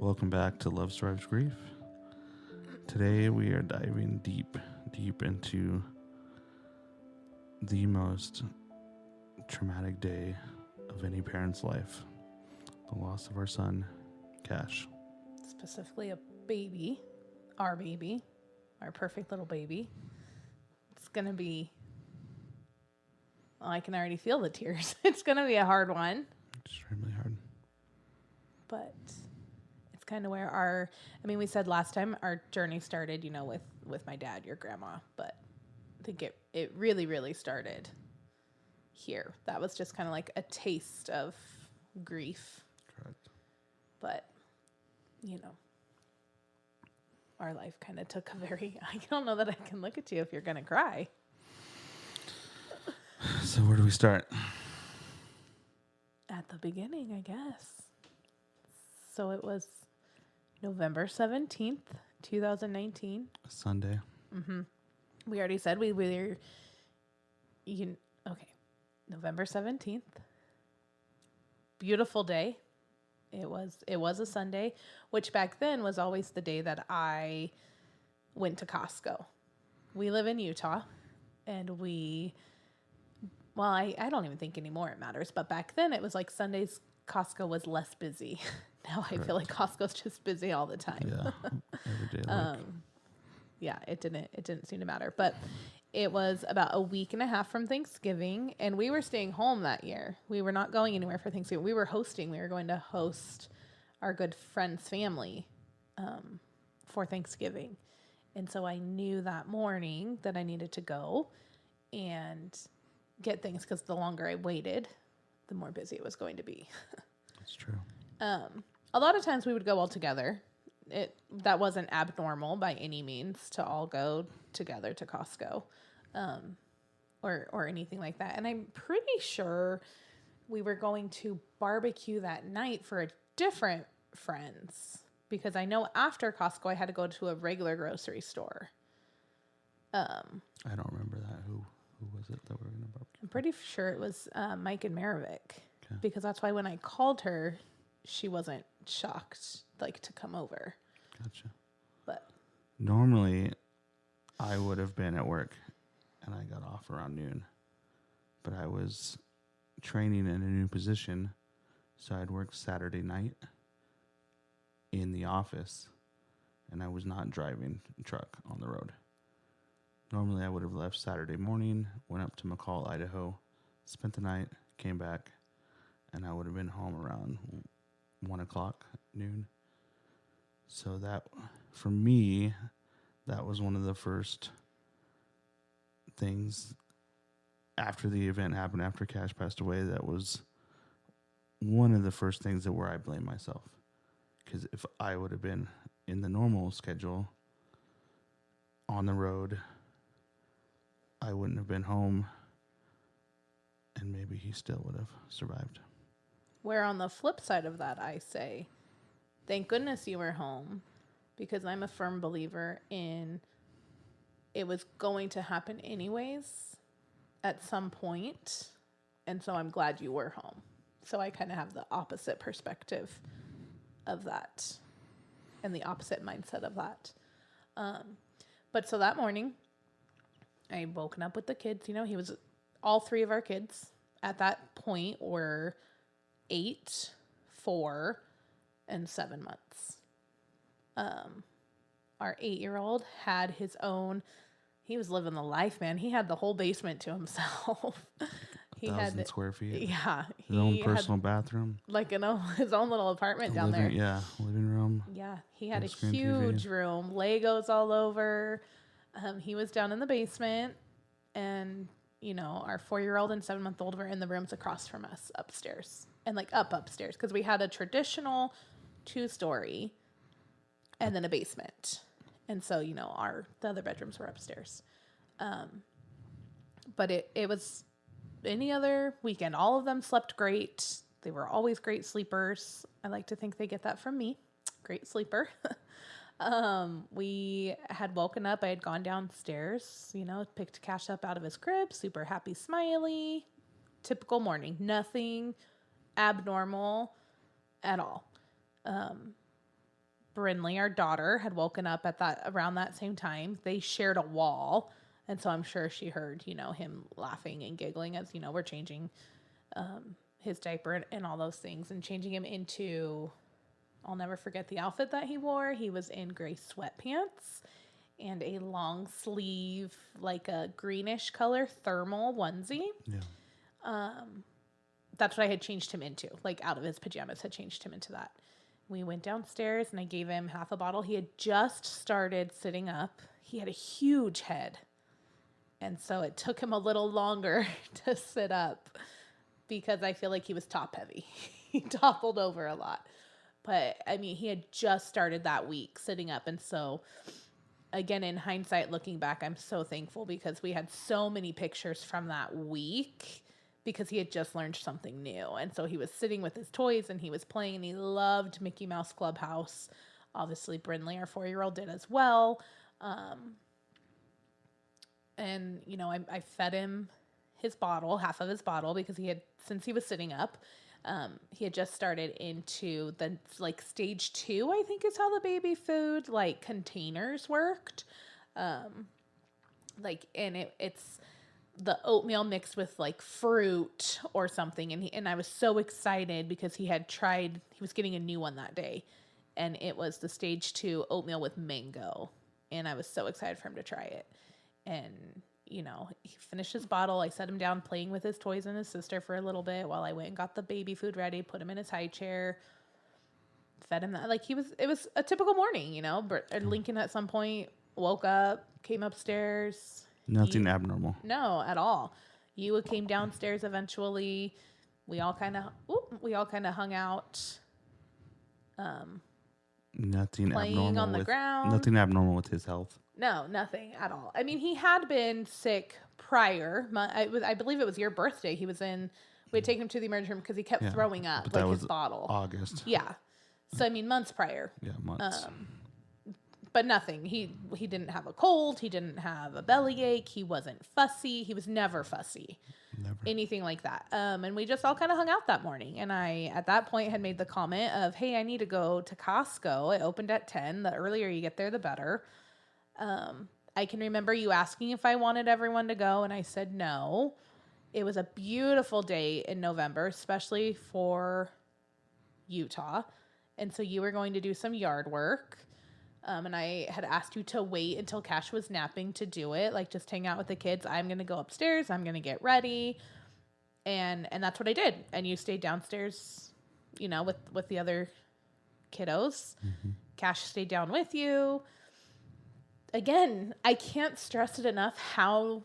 Welcome back to Love Strives Grief. Today we are diving deep into the most traumatic day of any parent's life. The loss of our son, Cash. Specifically a baby, our perfect little baby. It's going to be, well, I can already feel the tears. It's going to be a hard one. Extremely hard. But it's kind of where we said last time our journey started, with my dad, your grandma. But I think it really, really started here. That was just kind of like a taste of grief. Correct. But, our life kind of took a very, I don't know that I can look at you if you're going to cry. So where do we start? At the beginning, I guess. So it was November 17th, 2019. Sunday. Mm-hmm. We already said we were, November 17th. Beautiful day. It was a Sunday, which back then was always the day that I went to Costco. We live in Utah, and I don't even think anymore it matters, but back then it was like Sundays Costco was less busy. Now I feel like Costco's just busy all the time. Yeah, every day. Yeah, it didn't seem to matter, but it was about a week and a half from Thanksgiving, and we were staying home that year. We were not going anywhere for Thanksgiving. We were hosting. We were going to host our good friend's family for Thanksgiving. And so I knew that morning that I needed to go and get things, because the longer I waited, the more busy it was going to be. That's true. A lot of times we would go all together. That wasn't abnormal by any means to all go together to Costco, or anything like that. And I'm pretty sure we were going to barbecue that night for a different friend's, because I know after Costco I had to go to a regular grocery store. I don't remember that. Who was it that we were going to barbecue? I'm pretty sure it was Mike and Maravik, because that's why when I called her, she wasn't shocked to come over. Gotcha. But normally I would have been at work and I got off around noon, but I was training in a new position, so I'd work Saturday night in the office, and I was not driving a truck on the road. Normally I would have left Saturday morning, went up to McCall, Idaho, spent the night, came back, and I would have been home around 1 o'clock, noon. So that, for me, that was one of the first things after the event happened, after Cash passed away. That was one of the first things where I blame myself. Because if I would have been in the normal schedule on the road, I wouldn't have been home, and maybe he still would have survived. where on the flip side of that, I say, thank goodness you were home, because I'm a firm believer in it was going to happen anyways at some point. And so I'm glad you were home. So I kind of have the opposite perspective of that and the opposite mindset of that. But so that morning, I woken up with the kids. All three of our kids at that point were 8, 4, and 7 months. Our 8-year-old had his own, he was living the life, man. He had the whole basement to himself. He 1,000 square feet. Yeah. His own personal bathroom. His own little apartment down there. Yeah, living room. Yeah, he had a Screen huge TV. room, Legos all over. He was down in the basement, and our 4-year-old and 7-month-old were in the rooms across from us upstairs, and upstairs, because we had a traditional 2-story and then a basement, and so the other bedrooms were upstairs. But it was any other weekend. All of them slept great. They were always great sleepers. I like to think they get that from me. Great sleeper. We had woken up. I had gone downstairs, picked Cash up out of his crib, super happy, smiley, typical morning, nothing abnormal at all. Brinley, our daughter, had woken up at around that same time. They shared a wall. And so I'm sure she heard, him laughing and giggling as, we're changing his diaper and all those things and changing him into, I'll never forget the outfit that he wore. He was in gray sweatpants and a long sleeve, like a greenish color thermal onesie. Yeah. That's what I had changed him into, like out of his pajamas, had changed him into that. We went downstairs and I gave him half a bottle. He had just started sitting up. He had a huge head. And so it took him a little longer to sit up because I feel like he was top heavy. He toppled over a lot. But I mean, he had just started that week sitting up. And so again, in hindsight, looking back, I'm so thankful because we had so many pictures from that week because he had just learned something new. And so he was sitting with his toys and he was playing and he loved Mickey Mouse Clubhouse. Obviously, Brinley, our 4-year-old, did as well. And, I fed him his bottle, half of his bottle, because since he was sitting up, he had just started into the, like, stage 2, I think is how the baby food, like, containers worked. It's the oatmeal mixed with, like, fruit or something. And I was so excited because he was getting a new one that day. And it was the stage 2 oatmeal with mango. And I was so excited for him to try it. And, he finished his bottle. I set him down playing with his toys and his sister for a little bit while I went and got the baby food ready, put him in his high chair, fed him that. Like it was a typical morning, Lincoln at some point woke up, came upstairs. Nothing abnormal. No, at all. You came downstairs eventually. We all kind of hung out. Nothing playing abnormal on the ground. Nothing abnormal with his health. No, nothing at all. I mean, he had been sick prior. I believe it was your birthday. We had taken him to the emergency room because he kept throwing up, like his bottle. August. Yeah. So, I mean, months prior. Yeah, months. But nothing. He didn't have a cold. He didn't have a bellyache. He wasn't fussy. He was never fussy. Never. Anything like that. And we just all kind of hung out that morning. And I, at that point, had made the comment of, hey, I need to go to Costco. It opened at 10. The earlier you get there, the better. I can remember you asking if I wanted everyone to go, and I said no. It was a beautiful day in November, especially for Utah. And so you were going to do some yard work. And I had asked you to wait until Cash was napping to do it. Like, just hang out with the kids. I'm going to go upstairs. I'm going to get ready. And that's what I did. And you stayed downstairs, with the other kiddos. Mm-hmm. Cash stayed down with you. Again, I can't stress it enough how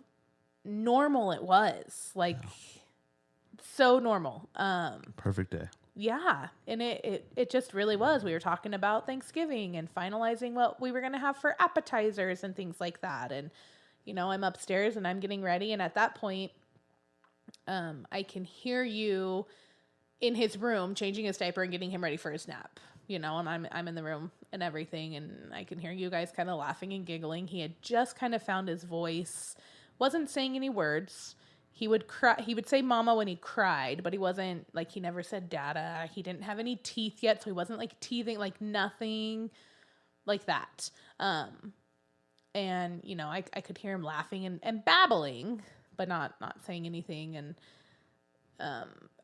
normal it was. Like, so normal. Perfect day. Yeah. And it just really was. We were talking about Thanksgiving and finalizing what we were going to have for appetizers and things like that. And, I'm upstairs and I'm getting ready. And at that point, I can hear you in his room changing his diaper and getting him ready for his nap. And I'm in the room and everything, and I can hear you guys kind of laughing and giggling. He had just kind of found his voice, wasn't saying any words. He would cry. He would say mama when he cried, but he wasn't, like, he never said dada. He didn't have any teeth yet, so he wasn't, like, teething, like, nothing like that. And, I could hear him laughing and babbling, but not saying anything. And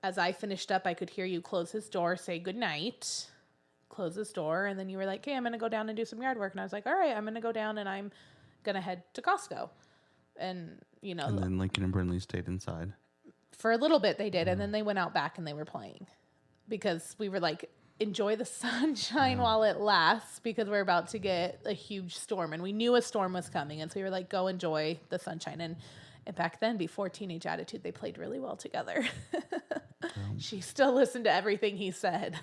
as I finished up, I could hear you close his door, say goodnight, close his door, and then you were like, okay, I'm going to go down and do some yard work. And I was like, all right, I'm going to go down and I'm going to head to Costco. And, And then Lincoln and Brinley stayed inside. For a little bit they did, and then they went out back and they were playing. Because we were like, enjoy the sunshine while it lasts, because we're about to get a huge storm. And we knew a storm was coming, and so we were like, go enjoy the sunshine. And back then, before Teenage Attitude, they played really well together. She still listened to everything he said.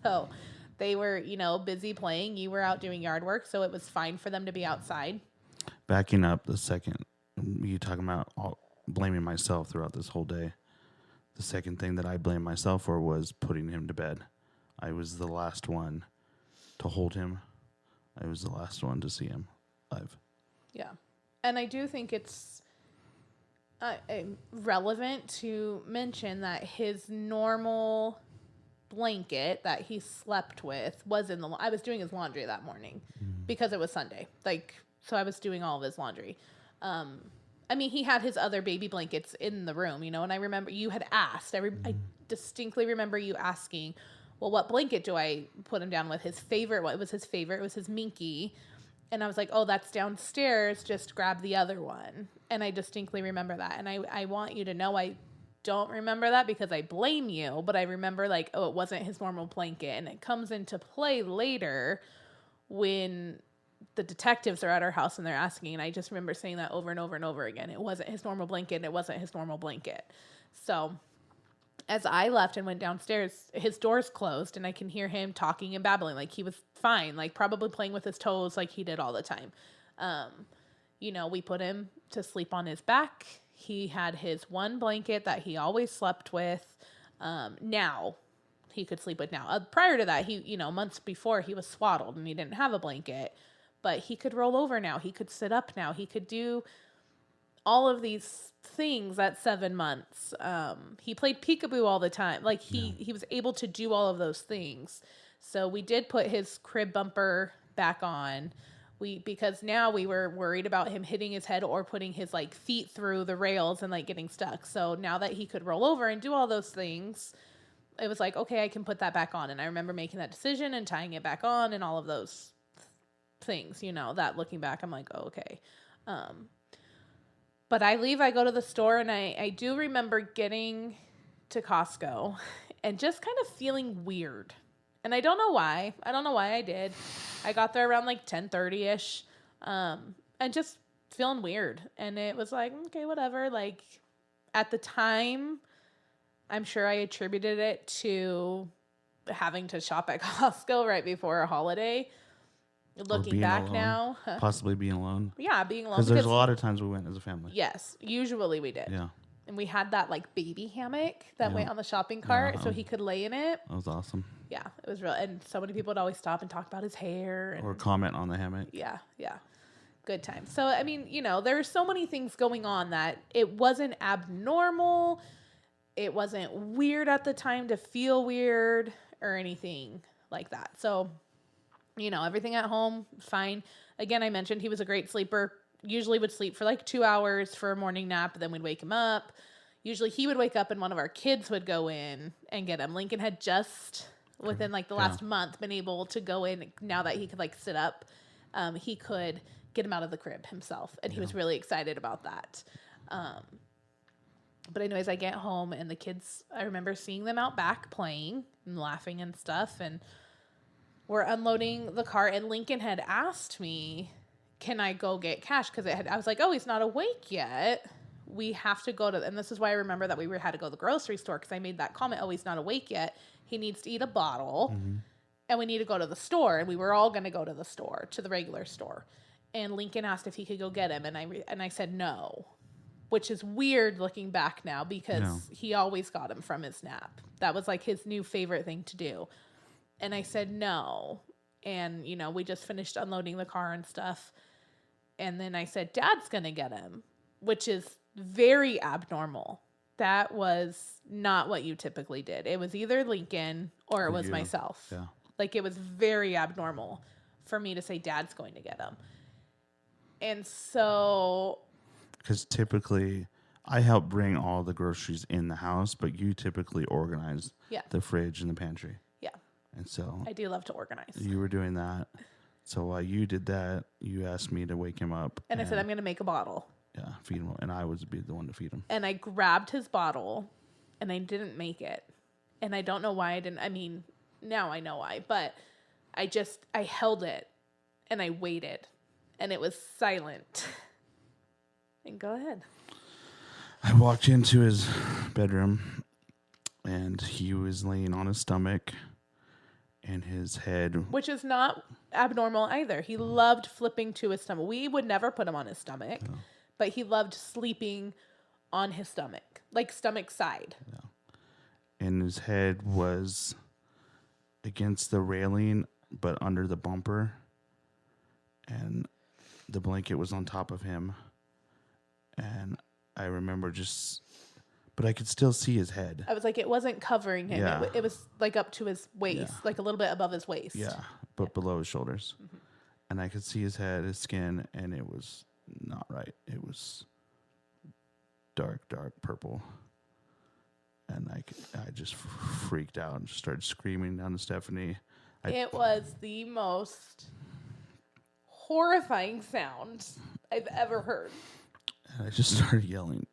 So they were, busy playing. You were out doing yard work, so it was fine for them to be outside. Backing up the second, you talking about blaming myself throughout this whole day. The second thing that I blamed myself for was putting him to bed. I was the last one to hold him. I was the last one to see him live. Yeah. And I do think it's relevant to mention that his normal blanket that he slept with was in the, I was doing his laundry that morning because it was Sunday. Like, so I was doing all of his laundry. I mean, he had his other baby blankets in the room, you know, and I remember you had asked, I distinctly remember you asking, well, what blanket do I put him down with? His favorite, what was his favorite? It was his Minky. And I was like, oh, that's downstairs. Just grab the other one. And I distinctly remember that. And I want you to know I don't remember that because I blame you. But I remember like, oh, it wasn't his normal blanket. And it comes into play later when the detectives are at our house and they're asking. And I just remember saying that over and over and over again. It wasn't his normal blanket. And it wasn't his normal blanket. So as I left and went downstairs, his door's closed and I can hear him talking and babbling like he was fine, like probably playing with his toes like he did all the time. You know, we put him to sleep on his back. He had his one blanket that he always slept with. Now he could sleep with now. Prior to that, he, you know, months before he was swaddled and he didn't have a blanket, but he could roll over now. He could sit up now. He could do all of these things at 7 months. He played peekaboo all the time. Like he was able to do all of those things. So we did put his crib bumper back on. Because now we were worried about him hitting his head or putting his like feet through the rails and like getting stuck. So now that he could roll over and do all those things, it was like, okay, I can put that back on. And I remember making that decision and tying it back on and all of those things, you know, that looking back, I'm like, oh, okay. But I leave, I go to the store, and I do remember getting to Costco and just kind of feeling weird. And I don't know why. I don't know why I did. I got there around like 10:30-ish, and just feeling weird. And it was like, okay, whatever. Like at the time, I'm sure I attributed it to having to shop at Costco right before a holiday. Looking back alone, now. Possibly being alone. Yeah, being alone. Because there's a lot of times we went as a family. Yes, usually we did. Yeah. And we had that like baby hammock that went on the shopping cart so he could lay in it. That was awesome. Yeah, it was real. And so many people would always stop and talk about his hair. And, or comment on the hammock. Yeah, yeah. Good time. So, I mean, you know, there were so many things going on that it wasn't abnormal. It wasn't weird at the time to feel weird or anything like that. So, you know, everything at home, fine. Again, I mentioned he was a great sleeper. Usually would sleep for like 2 hours for a morning nap. Then we'd wake him up. Usually he would wake up and one of our kids would go in and get him. Lincoln had just within like the last month been able to go in now that he could like sit up. He could get him out of the crib himself. And he was really excited about that. But anyways, I get home and the kids, I remember seeing them out back playing and laughing and stuff. And we're unloading the car and Lincoln had asked me, can I go get cash? Because I was like, oh, he's not awake yet. We have to go to, and this is why I remember that we had to go to the grocery store because I made that comment, oh, he's not awake yet. He needs to eat a bottle and we need to go to the store. And we were all going to go to the store, to the regular store. And Lincoln asked if he could go get him. And I said no, which is weird looking back now because he always got him from his nap. That was like his new favorite thing to do. And I said no. And, you know, we just finished unloading the car and stuff. And then I said, Dad's going to get him, which is very abnormal. That was not what you typically did. It was either Lincoln or it was myself. Yeah. Like it was very abnormal for me to say Dad's going to get him. And so. Because typically I help bring all the groceries in the house, but you typically organize the fridge and the pantry. Yeah. And so I do love to organize. You were doing that. So while you did that, you asked me to wake him up. And I said, I'm going to make a bottle. Yeah, feed him. And I would be the one to feed him. And I grabbed his bottle and I didn't make it. And I don't know why I didn't. I mean, now I know why. But I held it and I waited. And it was silent. And go ahead. I walked into his bedroom and he was laying on his stomach. And his head, which is not abnormal either. He loved flipping to his stomach. We would never put him on his stomach, but he loved sleeping on his stomach, like stomach side. Yeah. And his head was against the railing, but under the bumper. And the blanket was on top of him. And I remember just But I could still see his head. I was like, it wasn't covering him. Yeah. It was like up to his waist, Yeah. like a little bit above his waist. Yeah, but below his shoulders. Mm-hmm. And I could see his head, his skin, and it was not right. It was dark purple. And I just freaked out and just started screaming down to Stephanie. It was the most horrifying sound I've ever heard. And I just started yelling,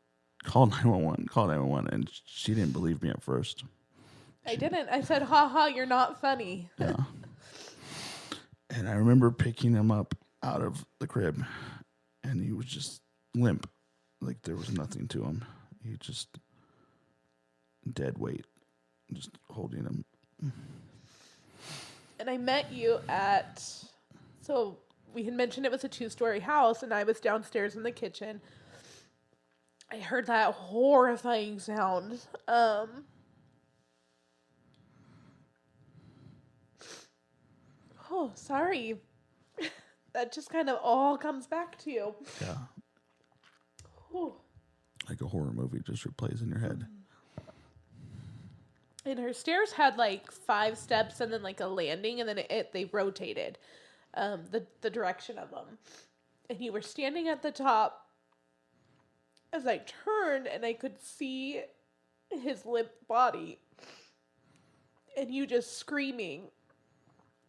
call 911, call 911. And she didn't believe me at first. I didn't. I said, ha ha, you're not funny. Yeah. And I remember picking him up out of the crib, and he was just limp. Like there was nothing to him. He just dead weight, just holding him. And I met you so we had mentioned it was a 2-story house, and I was downstairs in the kitchen. I heard that horrifying sound. Oh, sorry. That just kind of all comes back to you. Yeah. Ooh. Like a horror movie just replays in your head. And her stairs had like 5 steps and then like a landing, and then they rotated the direction of them. And you were standing at the top as I turned, and I could see his limp body. And you just screaming.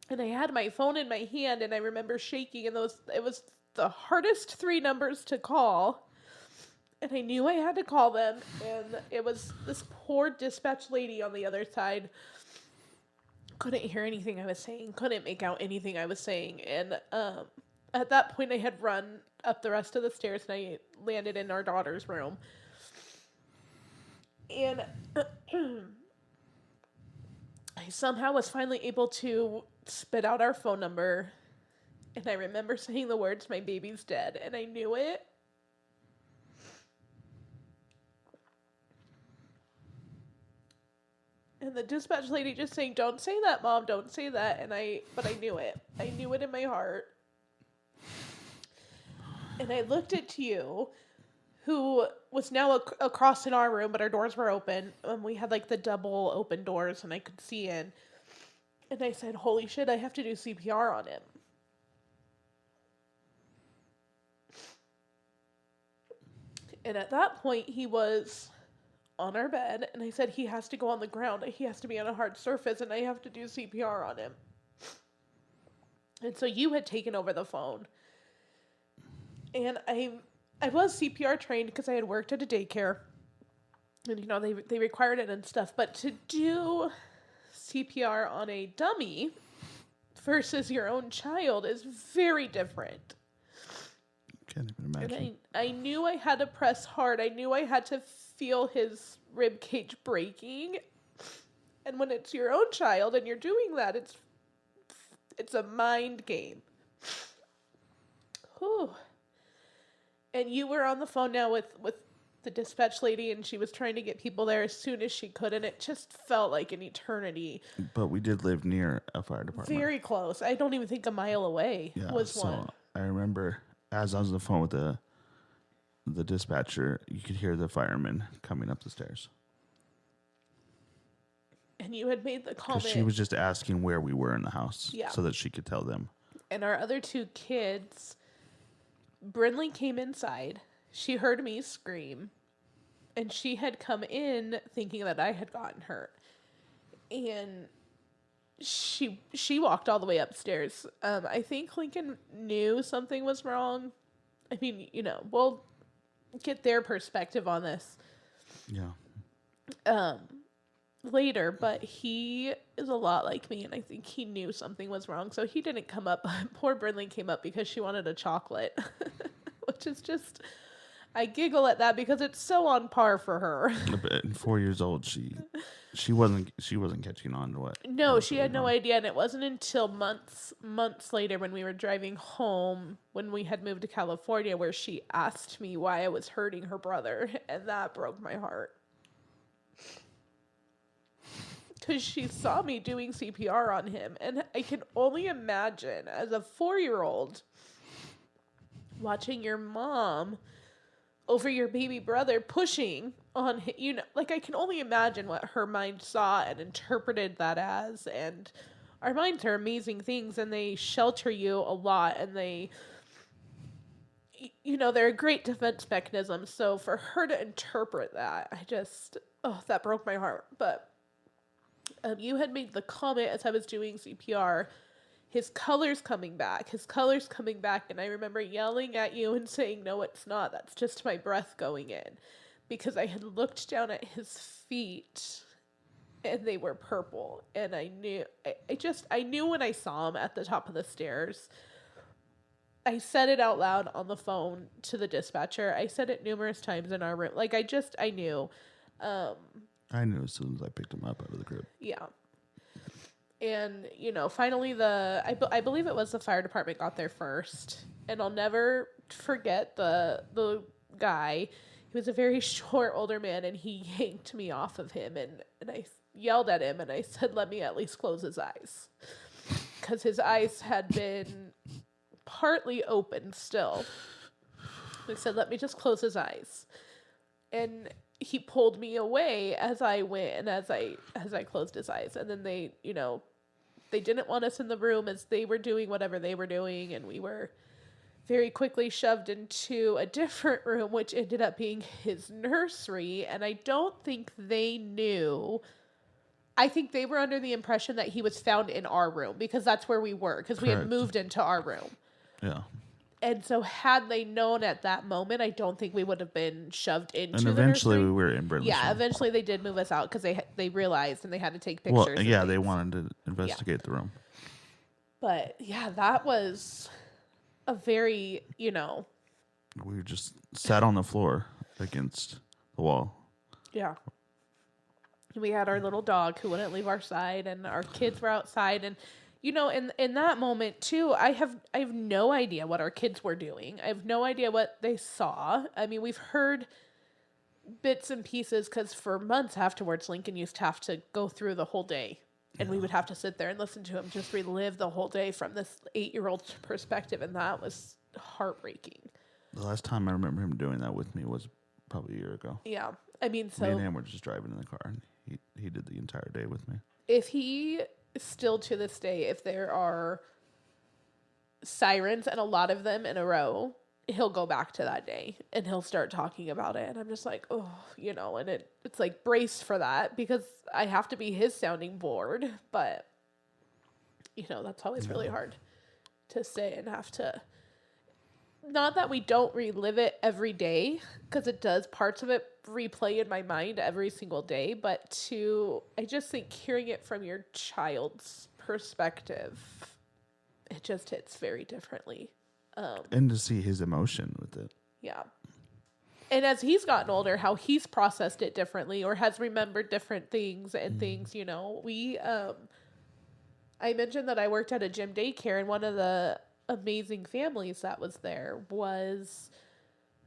And I had my phone in my hand, and I remember shaking, and it was the hardest 3 numbers to call. And I knew I had to call them, and it was this poor dispatch lady on the other side. Couldn't hear anything I was saying, couldn't make out anything I was saying. And at that point, I had run up the rest of the stairs, and I landed in our daughter's room. And I somehow was finally able to spit out our phone number. And I remember saying the words, "My baby's dead," and I knew it. And the dispatch lady just saying, "Don't say that, Mom, don't say that." But I knew it. I knew it in my heart. And I looked at you, who was now across in our room, but our doors were open. And we had like the double open doors, and I could see in. And I said, "Holy shit, I have to do CPR on him." And at that point, he was on our bed, and I said, he has to go on the ground. He has to be on a hard surface, and I have to do CPR on him. And so you had taken over the phone. And I was CPR trained because I had worked at a daycare. And, you know, they required it and stuff. But to do CPR on a dummy versus your own child is very different. Can't even imagine. And I knew I had to press hard. I knew I had to feel his rib cage breaking. And when it's your own child and you're doing that, it's a mind game. Whew. And you were on the phone now with the dispatch lady, and she was trying to get people there as soon as she could, and it just felt like an eternity. But we did live near a fire department. Very close. I don't even think a mile away was one. I remember as I was on the phone with the dispatcher, you could hear the firemen coming up the stairs. And you had made the comment. She was just asking where we were in the house so that she could tell them. And our other 2 kids, Brinley came inside. She heard me scream. And she had come in thinking that I had gotten hurt. And she walked all the way upstairs. I think Lincoln knew something was wrong. I mean, you know, we'll get their perspective on this. Yeah. Later, but he is a lot like me, and I think he knew something was wrong, so he didn't come up. Poor Brinley came up because she wanted a chocolate, which is just, I giggle at that because it's so on par for her. At 4 years old, she wasn't catching on to what. No, she had no idea, and it wasn't until months later when we were driving home when we had moved to California where she asked me why I was hurting her brother, and that broke my heart. Because she saw me doing CPR on him. And I can only imagine, as a 4-year-old, watching your mom over your baby brother pushing on him, like I can only imagine what her mind saw and interpreted that as. And our minds are amazing things, and they shelter you a lot, and they're a great defense mechanism. So for her to interpret that, that broke my heart. But you had made the comment as I was doing CPR, his color's coming back, and I remember yelling at you and saying, no, it's not, that's just my breath going in, because I had looked down at his feet and they were purple, and I knew when I saw him at the top of the stairs. I said it out loud on the phone to the dispatcher. I said it numerous times in our room. Like, I knew. I knew as soon as I picked him up out of the crib. Yeah. And, finally I believe it was the fire department got there first. And I'll never forget the guy. He was a very short, older man, and he yanked me off of him. And I yelled at him, and I said, let me at least close his eyes. Because his eyes had been partly open still. I said, let me just close his eyes. And he pulled me away as I went, and as I closed his eyes. And then they didn't want us in the room as they were doing whatever they were doing, and we were very quickly shoved into a different room, which ended up being his nursery. And I don't think they knew. I think they were under the impression that he was found in our room, because that's where we were, because we had moved into our room. Yeah. And so had they known at that moment, I don't think we would have been shoved into and the eventually nursery. we were in Brittley's room. Eventually they did move us out because they realized, and they had to take pictures. Well, yeah, they wanted to investigate the room. But yeah, that was a very, We just sat on the floor against the wall. Yeah. We had our little dog who wouldn't leave our side, and our kids were outside. And, in that moment too, I have no idea what our kids were doing. I have no idea what they saw. I mean, we've heard bits and pieces, because for months afterwards, Lincoln used to have to go through the whole day, and we would have to sit there and listen to him just relive the whole day from this 8-year-old perspective. And that was heartbreaking. The last time I remember him doing that with me was probably a year ago. Yeah. I mean, Me and him were just driving in the car, and he did the entire day with me. If he still to this day, if there are sirens, and a lot of them in a row, he'll go back to that day and he'll start talking about it. And I'm just like, oh, and it's like, brace for that, because I have to be his sounding board. But, that's always really hard to say, and have to, not that we don't relive it every day, because it does, parts of it replay in my mind every single day, but I just think hearing it from your child's perspective, it just hits very differently. And to see his emotion with it. Yeah. And as he's gotten older, how he's processed it differently, or has remembered different things and things, we, I mentioned that I worked at a gym daycare, and one of the amazing families that was there was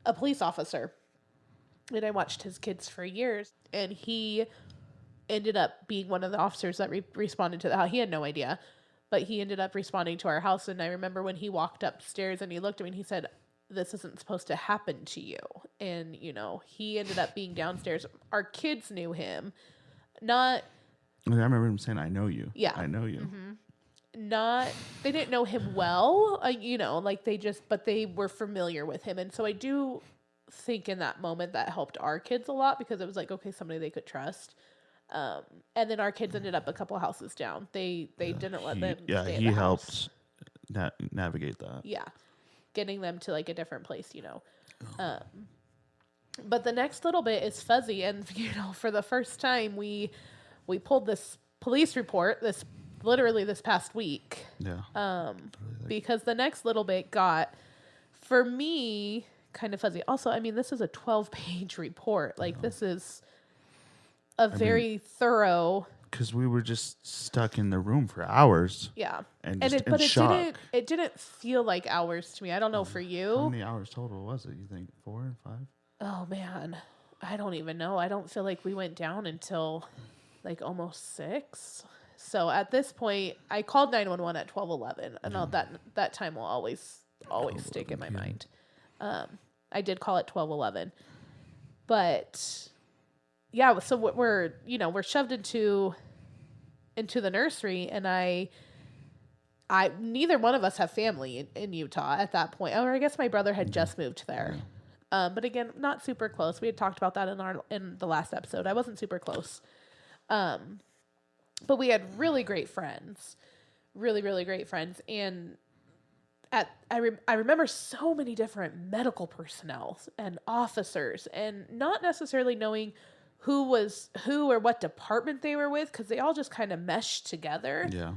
a police officer. And I watched his kids for years, and he ended up being one of the officers that responded to the house. He had no idea, but he ended up responding to our house. And I remember when he walked upstairs and he looked at me and he said, this isn't supposed to happen to you. And, he ended up being downstairs. Our kids knew him. I remember him saying, I know you. Yeah. I know you. Mm-hmm. They didn't know him well, but they were familiar with him. And so I do think in that moment that helped our kids a lot, because it was like, okay, somebody they could trust. And then our kids ended up a couple houses down. They didn't let them stay at he the helped navigate that. Yeah. Getting them to like a different place, But the next little bit is fuzzy. And, for the first time we pulled this police report literally this past week. Yeah. Because the next little bit got, for me, kind of fuzzy. Also, I mean, this is a 12-page report. Like, this is very thorough. Because we were just stuck in the room for hours. Yeah. And shock. It didn't feel like hours to me. I don't know for you. How many hours total was it? You think 4 or 5? Oh, man. I don't even know. I don't feel like we went down until like almost 6. So at this point, I called 911 at 12:11, and that time will always stick in my mind. I did call it 12:11. But yeah, so we're shoved into the nursery, and I neither one of us have family in Utah at that point. Or I guess my brother had just moved there. But again, not super close. We had talked about that in the last episode. I wasn't super close. But we had really great friends. Really, really great friends. And I remember so many different medical personnel and officers, and not necessarily knowing who was who or what department they were with, because they all just kind of meshed together. Yeah.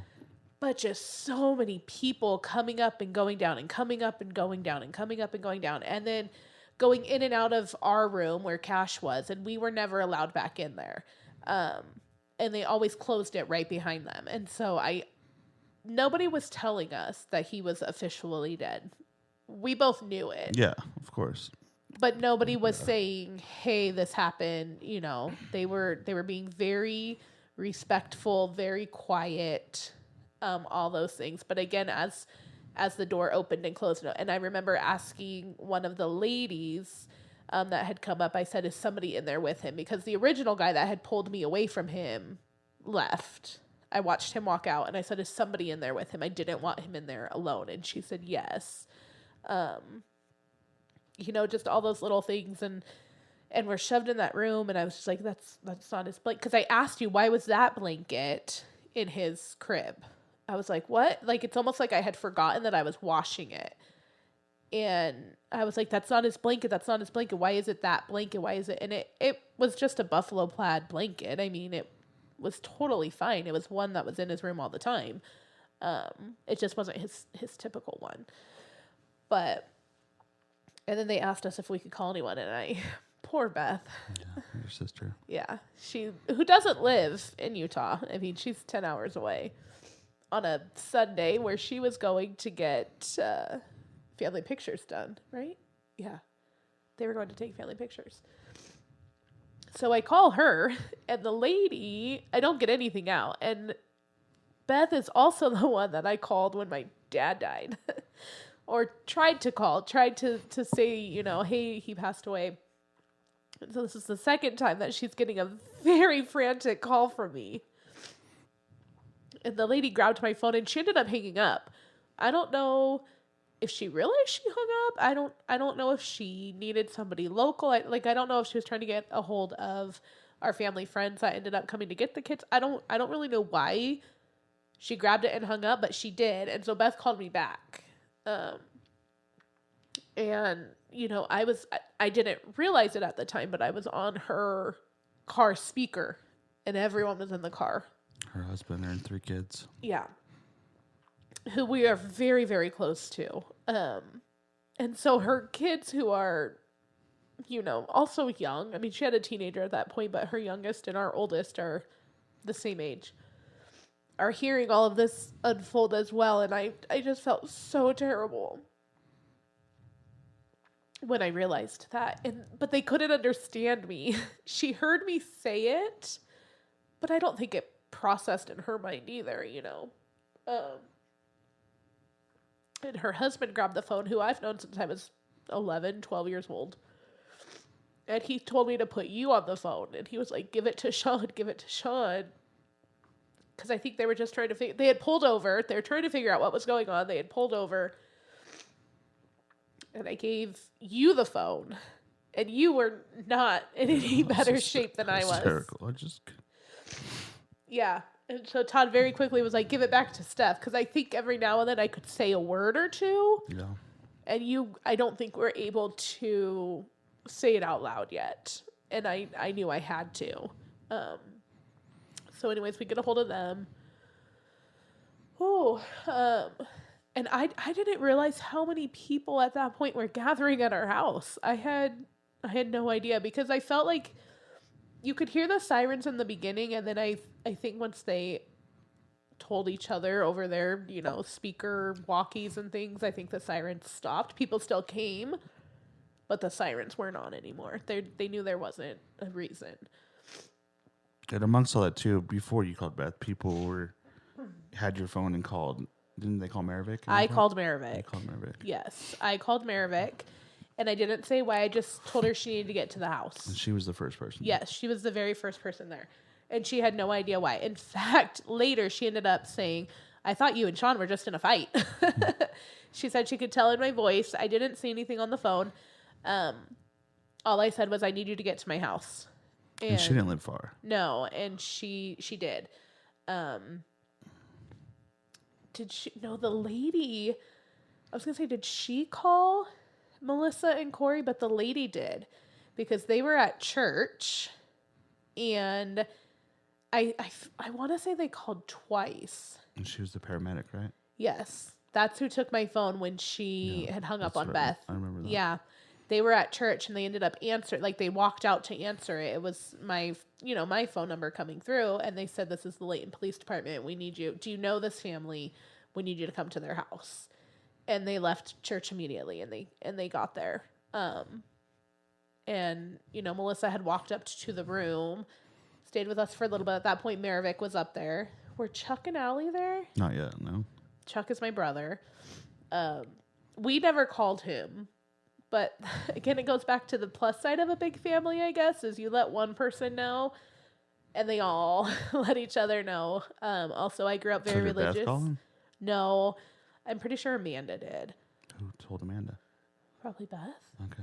But just so many people coming up and going down, and coming up and going down, and coming up and going down, and then going in and out of our room where Cash was, and we were never allowed back in there. And they always closed it right behind them. And so nobody was telling us that he was officially dead. We both knew it. Yeah, of course. But nobody was saying, hey, this happened. They were being very respectful, very quiet, all those things. But again, as the door opened and closed, and I remember asking one of the ladies that had come up, I said, is somebody in there with him? Because the original guy that had pulled me away from him left. I watched him walk out, and I said, is somebody in there with him? I didn't want him in there alone. And she said, yes. Just all those little things. And we're shoved in that room, and I was just like, that's not his blanket. Because I asked you, why was that blanket in his crib? I was like, what? Like, it's almost like I had forgotten that I was washing it. And I was like, that's not his blanket. That's not his blanket. Why is it that blanket? Why is it? And it was just a buffalo plaid blanket. I mean, it was totally fine. It was one that was in his room all the time. It just wasn't his typical one. And then they asked us if we could call anyone, and poor Beth. Yeah, your sister. Yeah, who doesn't live in Utah. I mean, she's 10 hours away on a Sunday where she was going to get family pictures done, right? Yeah. They were going to take family pictures. So I call her, and the lady, I don't get anything out. And Beth is also the one that I called when my dad died. Or tried to say, hey, he passed away. And so this is the second time that she's getting a very frantic call from me. And the lady grabbed my phone, and she ended up hanging up. I don't know if she hung up. I don't know if she needed somebody local. I don't know if she was trying to get a hold of our family friends that ended up coming to get the kids. I don't really know why she grabbed it and hung up, but she did. And so Beth called me back. And I didn't realize it at the time, but I was on her car speaker, and everyone was in the car. Her husband and 3 kids. Yeah. Who we are very, very close to. And so her kids, who are, also young. I mean, she had a teenager at that point, but her youngest and our oldest are the same age, are hearing all of this unfold as well. And I just felt so terrible when I realized that. But they couldn't understand me. She heard me say it, but I don't think it processed in her mind either, and her husband grabbed the phone, who I've known since I was 11, 12 years old. And he told me to put you on the phone. And he was like, give it to Shaun, give it to Shaun. Because I think they were just trying to they had pulled over. They were trying to figure out what was going on. They had pulled over. And I gave you the phone. And you were not in any better shape than I was. Hysterical. Yeah. And so Todd very quickly was like, give it back to Steph. Because I think every now and then I could say a word or two. Yeah. And I don't think we're able to say it out loud yet. And I knew I had to. So anyways, we get a hold of them. And I didn't realize how many people at that point were gathering at our house. I had no idea, because I felt like you could hear the sirens in the beginning, and then I think once they told each other over their, speaker walkies and things, I think the sirens stopped. People still came, but the sirens weren't on anymore. They knew there wasn't a reason. And amongst all that too, before you called Beth, people had your phone and called. Didn't they call Maravik? I called Maravik. You called Maravik. Yes, I called Maravik. And I didn't say why. I just told her she needed to get to the house. And she was the first person. Yes, she was the very first person there. And she had no idea why. In fact, later she ended up saying, I thought you and Shaun were just in a fight. She said she could tell in my voice. I didn't say anything on the phone. All I said was, I need you to get to my house. And she didn't live far. No, and she did. Did she? No, the lady. I was gonna say, did she call Melissa and Corey? But the lady did, because they were at church, and I want to say they called twice. And she was the paramedic, right? Yes, that's who took my phone when she had hung up on right. Beth. I remember that. Yeah. They were at church and they ended up answering, like they walked out to answer it. It was my phone number coming through, and they said, this is the Layton Police Department. We need you. Do you know this family? We need you to come to their house. And they left church immediately, and they got there. And Melissa had walked up to the room, stayed with us for a little bit. At that point, Maravik was up there. Were Chuck and Allie there? Not yet, no. Chuck is my brother. We never called him. But again, it goes back to the plus side of a big family, I guess, is you let one person know and they all let each other know. Also, I grew up very religious. Did Beth call him? No, I'm pretty sure Amanda did. Who told Amanda? Probably Beth. Okay.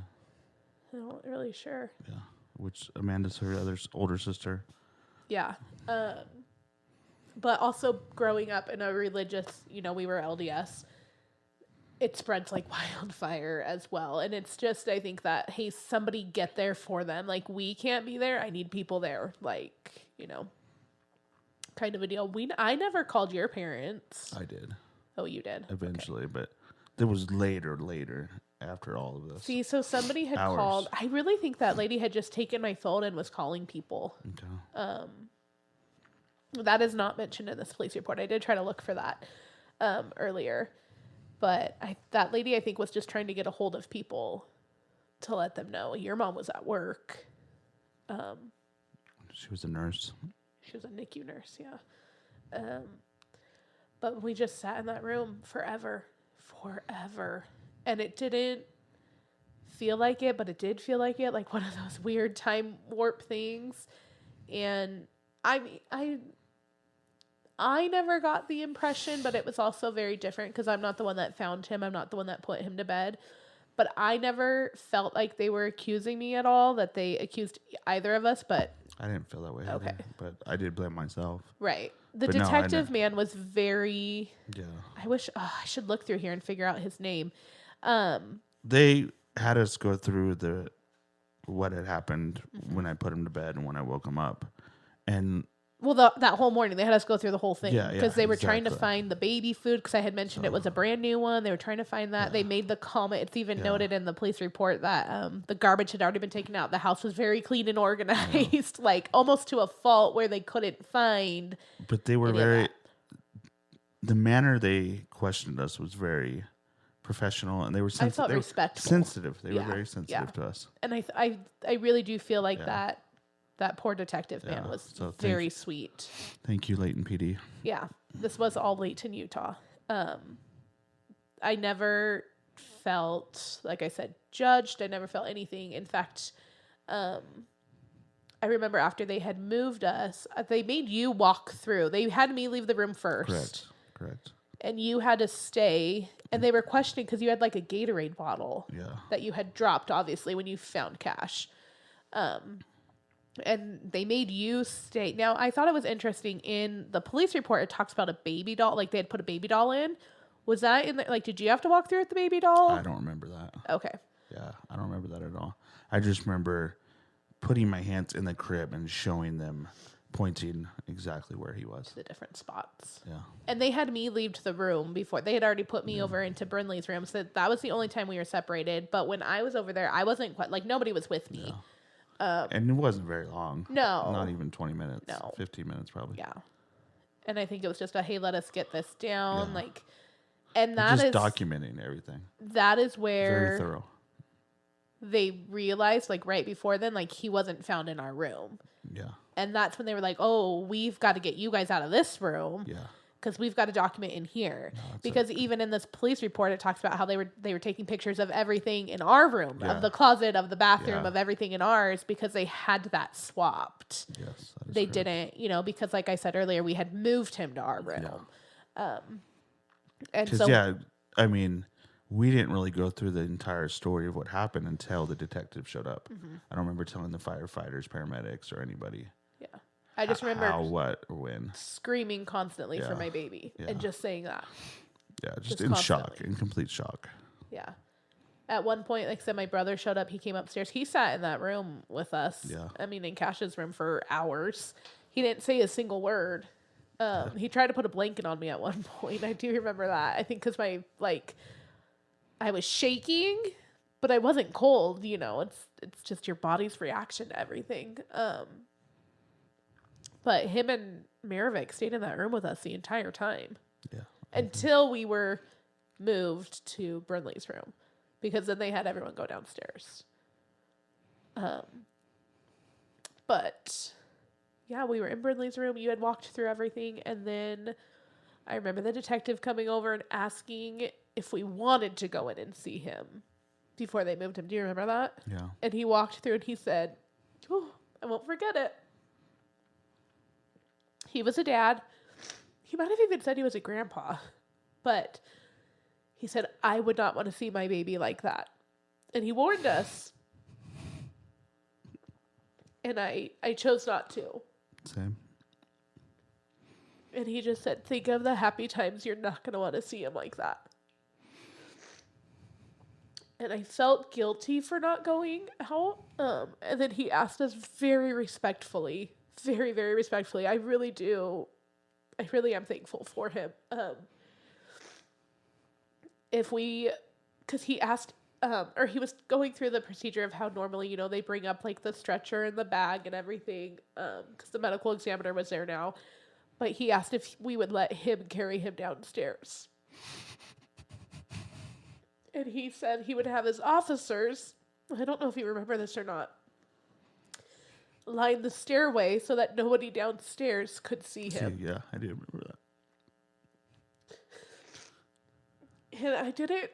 I'm not really sure. Yeah, which Amanda's her older sister. Yeah. But also growing up in a religious, we were LDS. It spreads like wildfire as well. And it's just, I think that, hey, somebody get there for them. Like, we can't be there. I need people there. Like, kind of a deal. I never called your parents. I did. Oh, you did? Eventually, okay. But it was later, after all of this. See, so somebody had called. I really think that lady had just taken my phone and was calling people. Okay. That is not mentioned in this police report. I did try to look for that earlier. But that lady, I think, was just trying to get a hold of people to let them know your mom was at work. She was a nurse. She was a NICU nurse, yeah. But we just sat in that room forever. And it didn't feel like it, but it did feel like it, like one of those weird time warp things. And I never got the impression, but it was also very different because I'm not the one that found him. I'm not the one that put him to bed. But I never felt like they were accusing me at all, that they accused either of us, but... I didn't feel that way either, but I did blame myself. Right. The detective man was very... Yeah. I wish... I should look through here and figure out his name. They had us go through what had happened when I put him to bed and when I woke him up. And... Well, that whole morning, they had us go through the whole thing. Because they were trying to find the baby food, because I had mentioned it was a brand new one. They were trying to find that. Yeah. They made the comment. It's even noted in the police report that the garbage had already been taken out. The house was very clean and organized, like almost to a fault where they couldn't find. But they were the manner they questioned us was very professional, and they were I felt respectful. Sensitive. They were very sensitive to us. And I really do feel like that poor detective man was very sweet. Thank you, Layton PD. Yeah, this was all Layton, Utah. I never felt, like I said, judged. I never felt anything. In fact, I remember after they had moved us, they made you walk through. They had me leave the room first. Correct. And you had to stay. And they were questioning because you had like a Gatorade bottle that you had dropped, obviously, when you found Cash. And they made you stay. Now, I thought it was interesting. In the police report, it talks about a baby doll. Like, they had put a baby doll in. Was that in there? Like, did you have to walk through with the baby doll? I don't remember that. Okay. Yeah, I don't remember that at all. I just remember putting my hands in the crib and showing them, pointing exactly where he was. To the different spots. Yeah. And they had me leave the room before. They had already put me over into Brinley's room. So that was the only time we were separated. But when I was over there, I wasn't quite, like, nobody was with me. Yeah. And it wasn't very long. No. Not even 20 minutes. No. 15 minutes probably. Yeah. And I think it was just hey, let us get this down. Yeah. And that just documenting everything. That is where... Very thorough. They realized, right before then, he wasn't found in our room. Yeah. And that's when they were like, oh, we've got to get you guys out of this room. Yeah. because we've got a document in here. No, that's Because even in this police report, it talks about how they were taking pictures of everything in our room, Yeah. of the closet, of the bathroom, Yeah. of everything in ours, because they had that swapped. Yes, that is They correct. didn't, because like I said earlier, we had moved him to our room. And Because, so I mean, we didn't really go through the entire story of what happened until the detective showed up. I don't remember telling the firefighters, paramedics, or anybody. yeah, I just remember how, what, or when. screaming constantly for Yeah. my baby Yeah. and just saying that. Yeah, just Just in shock, constantly. in complete shock. Yeah. At one point, like I said, my brother showed up. He came upstairs. He sat in that room with us. Yeah. I mean, in Cash's room for hours. He didn't say a single word. He tried to put a blanket on me at one point. I do remember that. I think because I was shaking, but I wasn't cold. It's just your body's reaction to everything. But him and Maravik stayed in that room with us the entire time Yeah. until we were moved to Brinley's room, because then they had everyone go downstairs. But yeah, we were in Brinley's room. You had walked through everything, and then I remember the detective coming over and asking if we wanted to go in and see him before they moved him. Do you remember that? Yeah. And he walked through and he said, "Oh, I won't forget it." He was a dad. He might have even said he was a grandpa, but he said, "I would not want to see my baby like that." And he warned us. And I chose not to. Same. And he just said, "Think of the happy times. You're not going to want to see him like that." And I felt guilty for not going out. And then he asked us very respectfully, very, very respectfully. I really am thankful for him. Because he asked, or he was going through the procedure of how normally, they bring up like the stretcher and the bag and everything. Because the medical examiner was there now. But he asked if we would let him carry him downstairs. And he said he would have his officers, I don't know if you remember this or not, line the stairway so that nobody downstairs could see him. Yeah, I do remember that. And I didn't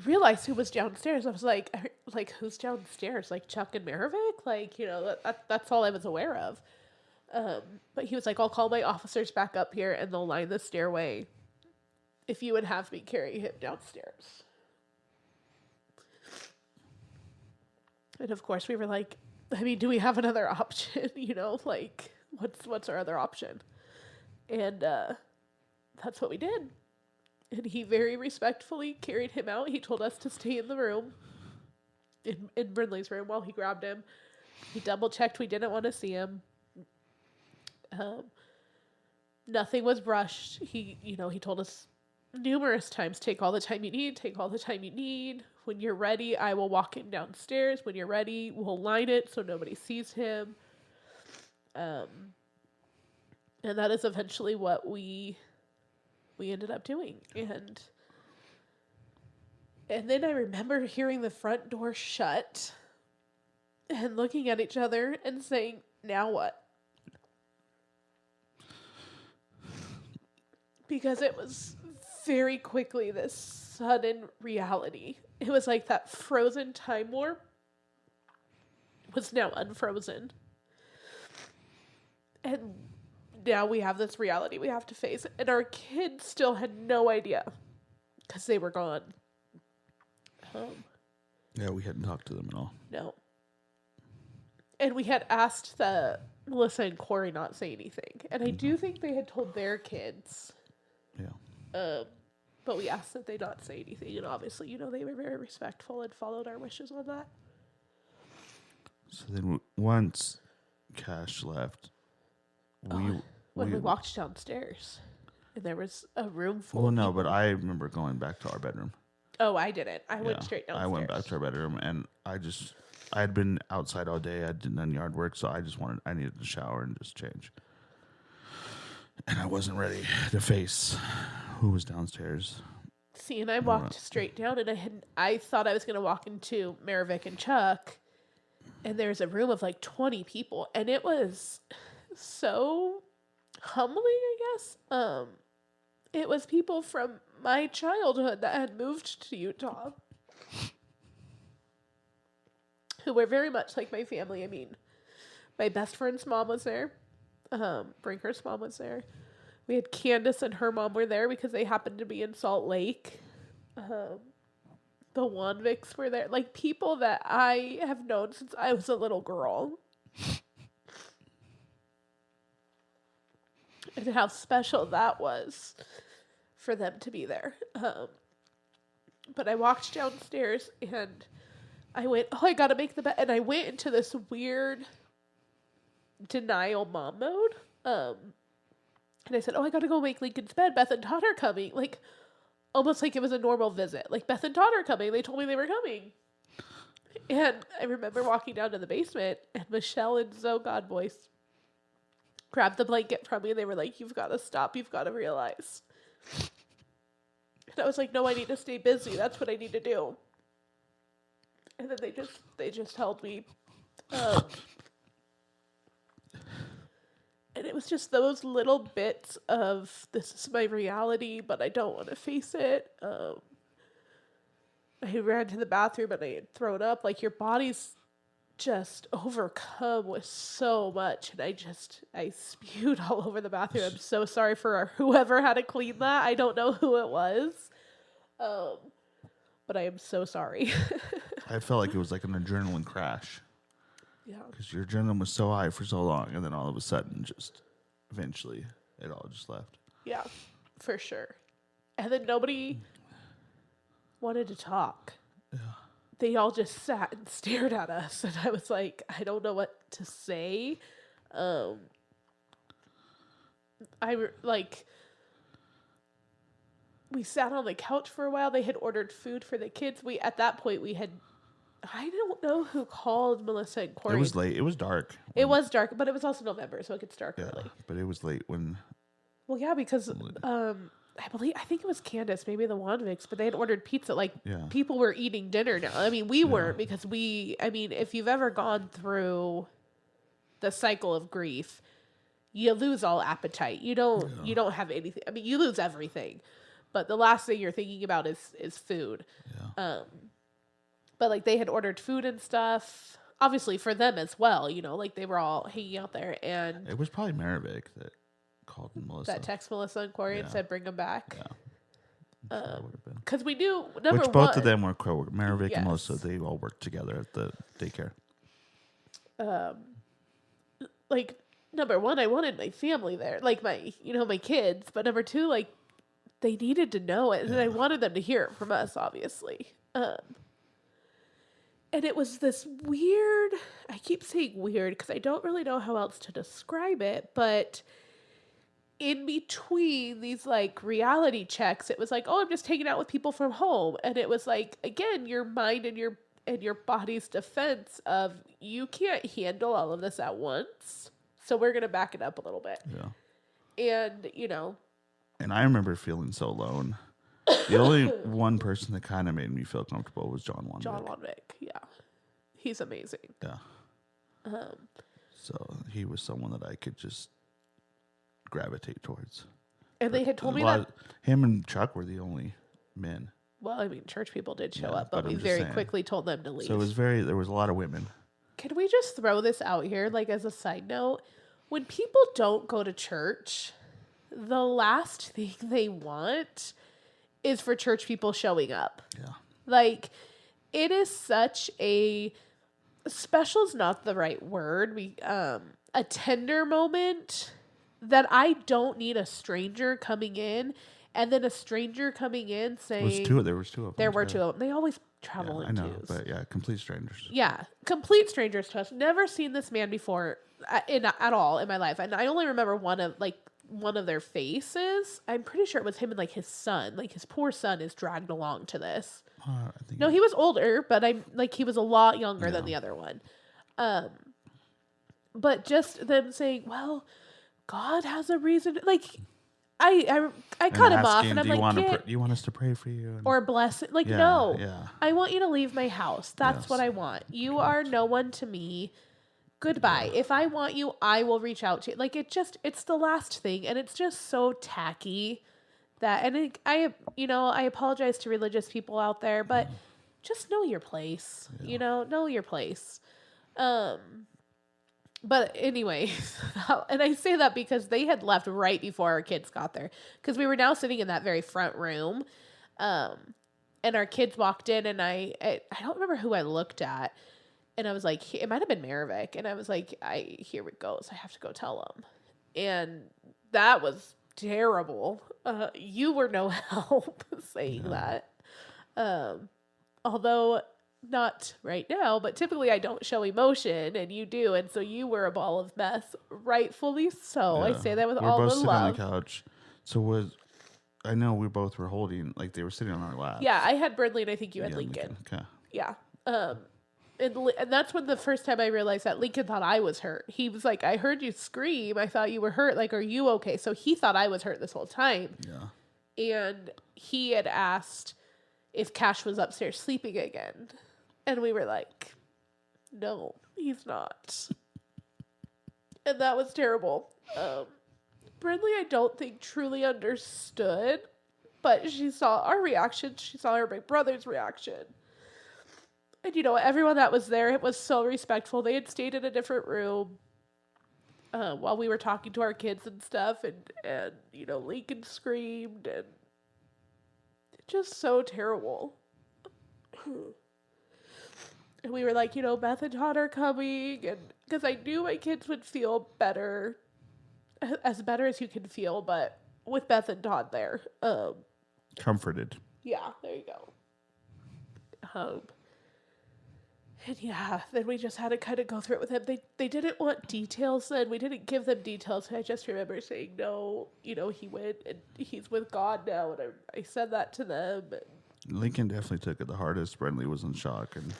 realize who was downstairs. I was like, who's downstairs? Like Chuck and Maravik? That's all I was aware of. But he was like, "I'll call my officers back up here and they'll line the stairway if you would have me carry him downstairs." And of course we were like, I mean, do we have another option? What's our other option? And that's what we did. And he very respectfully carried him out. He told us to stay in the room, in Brindley's room, while he grabbed him. He double checked we didn't want to see him. Nothing was rushed. He told us numerous times, "Take all the time you need, take all the time you need. When you're ready, I will walk him downstairs. When you're ready, we'll line it so nobody sees him." And that is eventually what we ended up doing. And then I remember hearing the front door shut and looking at each other and saying, "Now what?" Because it was very quickly this sudden reality. It was like that frozen time warp was now unfrozen. And now we have this reality we have to face. And our kids still had no idea because they were gone. Yeah, we hadn't talked to them at all. No. And we had asked that Melissa and Corey not say anything. And I do think they had told their kids. Yeah. But we asked that they not say anything. And obviously, they were very respectful and followed our wishes on that. So then once Cash left, When we walked downstairs and there was a room full Well, of no, people. but I remember going back to our bedroom. Oh, I didn't. I went Yeah, straight downstairs. I went back to our bedroom, and I had been outside all day. I did none yard work, so I needed to shower and just change. And I wasn't ready to face who was downstairs. See, and I walked straight down, and I thought I was going to walk into Maravik and Chuck, and there's a room of like 20 people, and it was so humbling, I guess. It was people from my childhood that had moved to Utah who were very much like my family. I mean, my best friend's mom was there. Brinker's mom was there. We had Candace and her mom were there because they happened to be in Salt Lake. The Wanvicks were there. Like, people that I have known since I was a little girl. And how special that was for them to be there. But I walked downstairs and I went, oh, I gotta make the bed. And I went into this weird denial mom mode. And I said, oh, I gotta go make Lincoln's bed. Beth and Todd are coming. Like, almost like it was a normal visit. Like, Beth and Todd are coming. They told me they were coming. And I remember walking down to the basement and Michelle in so God voice grabbed the blanket from me and they were like, you've got to stop. You've got to realize. And I was like, no, I need to stay busy. That's what I need to do. And then they just held me. And it was just those little bits of, this is my reality, but I don't want to face it. I ran to the bathroom and I had thrown up. Like, your body's just overcome with so much. And I spewed all over the bathroom. I'm so sorry for whoever had to clean that. I don't know who it was. But I am so sorry. I felt like it was like an adrenaline crash. Yeah. Because your adrenaline was so high for so long, and then all of a sudden, just eventually, it all just left. Yeah, for sure. And then nobody wanted to talk. Yeah. They all just sat and stared at us, and I was like, I don't know what to say. We sat on the couch for a while. They had ordered food for the kids. I don't know who called Melissa and Corey. It was late. It was dark. It was dark, but it was also November, so it gets dark early. But it was late when... Well, yeah, because I think it was Candace, maybe the Wanvicks, but they had ordered pizza. Like, people were eating dinner now. I mean, we weren't, because if you've ever gone through the cycle of grief, you lose all appetite. You don't have anything. I mean, you lose everything, but the last thing you're thinking about is food. Yeah. But like, they had ordered food and stuff, obviously for them as well. Like, they were all hanging out there, and it was probably Maravik that called Melissa. That text Melissa and Corey and said, bring them back. Yeah. Because we knew, both of them were co-workers. Maravik and Melissa, they all worked together at the daycare. Like, number one, I wanted my family there. Like, my kids. But number two, like, they needed to know it. And I wanted them to hear it from us, obviously. And it was this weird, I keep saying weird because I don't really know how else to describe it, but in between these like reality checks, it was like, oh, I'm just hanging out with people from home. And it was like, again, your mind and your body's defense of, you can't handle all of this at once. So we're going to back it up a little bit. Yeah. And, And I remember feeling so alone. The only one person that kind of made me feel comfortable was John Wanvick. John Wanvick, yeah. He's amazing. Yeah. So he was someone that I could just gravitate towards. And they had told me that him and Chuck were the only men. Well, I mean, church people did show up, but we very quickly told them to leave. So there was a lot of women. Can we just throw this out here, like, as a side note? When people don't go to church, the last thing they want is for church people showing up. Yeah. Like, it is such special's not the right word. A tender moment that I don't need a stranger coming in, and then a stranger coming in saying... There was two of them. There were two of them. They always travel in twos. I know, but complete strangers. Yeah, complete strangers to us. Never seen this man before at all in my life. And I only remember one of their faces. I'm pretty sure it was him and like his son. Like, his poor son is dragged along to this. No, he was older, but he was a lot younger than the other one. But just them saying, well, God has a reason. Like, I cut him off, and I'm like, do you want us to pray for you? Or bless it? Like, no. Yeah. I want you to leave my house. That's what I want. You are no one to me. goodbye. If I want you, I will reach out to you. Like, it's the last thing. And it's just so tacky that, and I apologize to religious people out there, but just know your place, know your place. But anyway, and I say that because they had left right before our kids got there, because we were now sitting in that very front room. And our kids walked in, and I don't remember who I looked at. And I was like, it might have been Maravik. And I was like, here it goes. I have to go tell them. And that was terrible. You were no help saying that. Although not right now, but typically I don't show emotion, and you do. And so you were a ball of mess, rightfully so. I say that with all the love. We're both sitting on the couch. So I know we both were holding, like they were sitting on our lap. Yeah, I had Bradley, and I think you had Lincoln. Okay. Yeah. And that's when the first time I realized that Lincoln thought I was hurt. He was like, I heard you scream. I thought you were hurt. Like, are you okay? So he thought I was hurt this whole time. Yeah. And he had asked if Cash was upstairs sleeping again. And we were like, no, he's not. And that was terrible. Brindley, I don't think truly understood, but she saw our reaction. She saw her big brother's reaction. And, everyone that was there, it was so respectful. They had stayed in a different room while we were talking to our kids and stuff. And Lincoln screamed. And just so terrible. And we were like, Beth and Todd are coming. And because I knew my kids would feel better, as better as you can feel, but with Beth and Todd there. Comforted. Yeah, there you go. And yeah, then we just had to kind of go through it with him. They didn't want details then. We didn't give them details. I just remember saying, no, he went and he's with God now. And I said that to them. Lincoln definitely took it the hardest. Brindley was in shock, and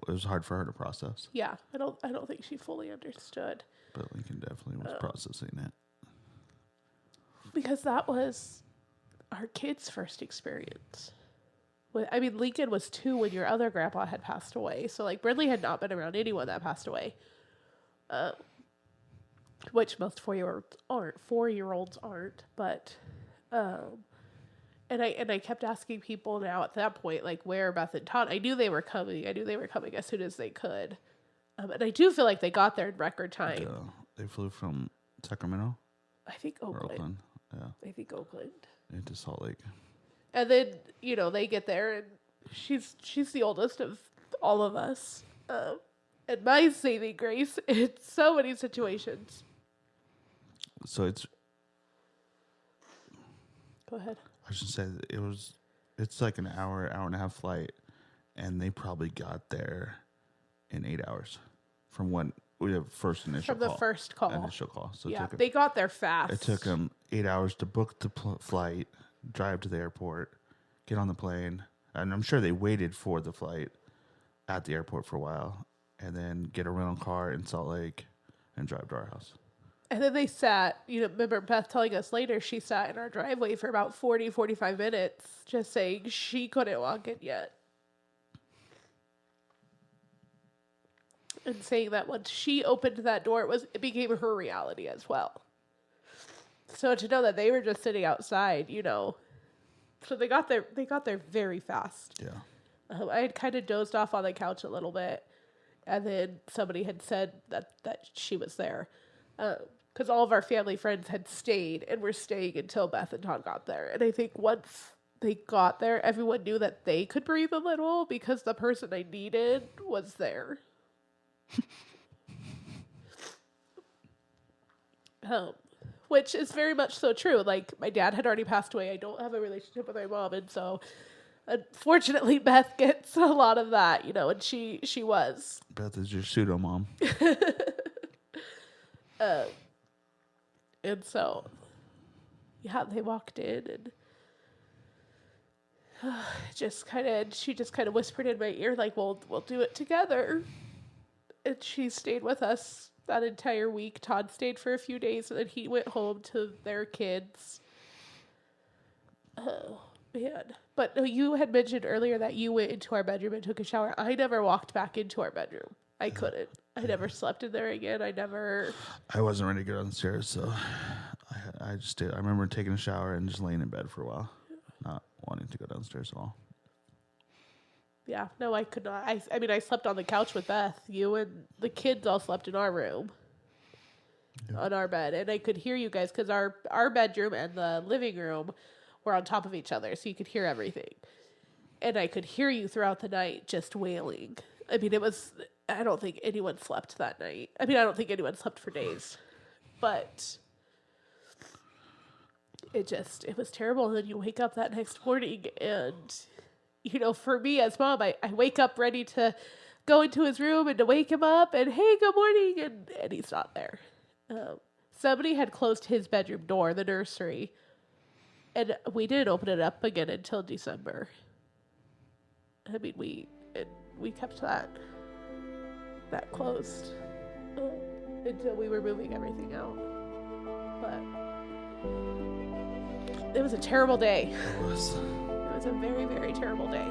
it was hard for her to process. Yeah, I don't think she fully understood. But Lincoln definitely was processing it. Because that was our kids' first experience. Lincoln was 2 when your other grandpa had passed away. So, Brindley had not been around anyone that passed away. Which most 4-year-olds aren't. But, and I kept asking people now at that point, where Beth and Todd. I knew they were coming. As soon as they could. And I do feel like they got there in record time. Yeah. They flew from Sacramento? I think Oakland. Yeah. I think Oakland. Into Salt Lake. And then, they get there, and she's the oldest of all of us. And my saving grace in so many situations. So it's... Go ahead. I should say it's like an hour and a half flight, and they probably got there in 8 hours from when we have first initial call. From the first call. Initial call. So yeah, they got there fast. It took them 8 hours to book the flight, drive to the airport, get on the plane, and I'm sure they waited for the flight at the airport for a while, and then get a rental car in Salt Lake and drive to our house. And then they sat, remember Beth telling us later, she sat in our driveway for about 45 minutes just saying she couldn't walk in yet. And saying that once she opened that door, it became her reality as well. So to know that they were just sitting outside, so they got there very fast. Yeah. I had kind of dozed off on the couch a little bit, and then somebody had said that she was there. Because all of our family friends had stayed and were staying until Beth and Todd got there. And I think once they got there, everyone knew that they could breathe a little because the person I needed was there. Which is very much so true. My dad had already passed away. I don't have a relationship with my mom, and so unfortunately Beth gets a lot of that, and she was. Beth is your pseudo mom. And so, yeah, they walked in, and she just kind of whispered in my ear, we'll do it together. And she stayed with us that entire week. Todd stayed for a few days, and then he went home to their kids. Oh, man. But you had mentioned earlier that you went into our bedroom and took a shower. I never walked back into our bedroom. I couldn't. I never slept in there again. I wasn't ready to get downstairs, so I just did. I remember taking a shower and just laying in bed for a while, not wanting to go downstairs at all. Yeah, no, I could not. I mean, I slept on the couch with Beth. You and the kids all slept in our room. On our bed, and I could hear you guys because our bedroom and the living room were on top of each other, so you could hear everything. And I could hear you throughout the night just wailing. I mean, I don't think anyone slept that night. I mean, I don't think anyone slept for days, but it was terrible. And then you wake up that next morning, and for me as mom, I wake up ready to go into his room and to wake him up and, hey, good morning, and he's not there. Somebody had closed his bedroom door, the nursery, and we didn't open it up again until December. I mean, we kept that closed until we were moving everything out. But it was a terrible day. It was. It was a very, very terrible day.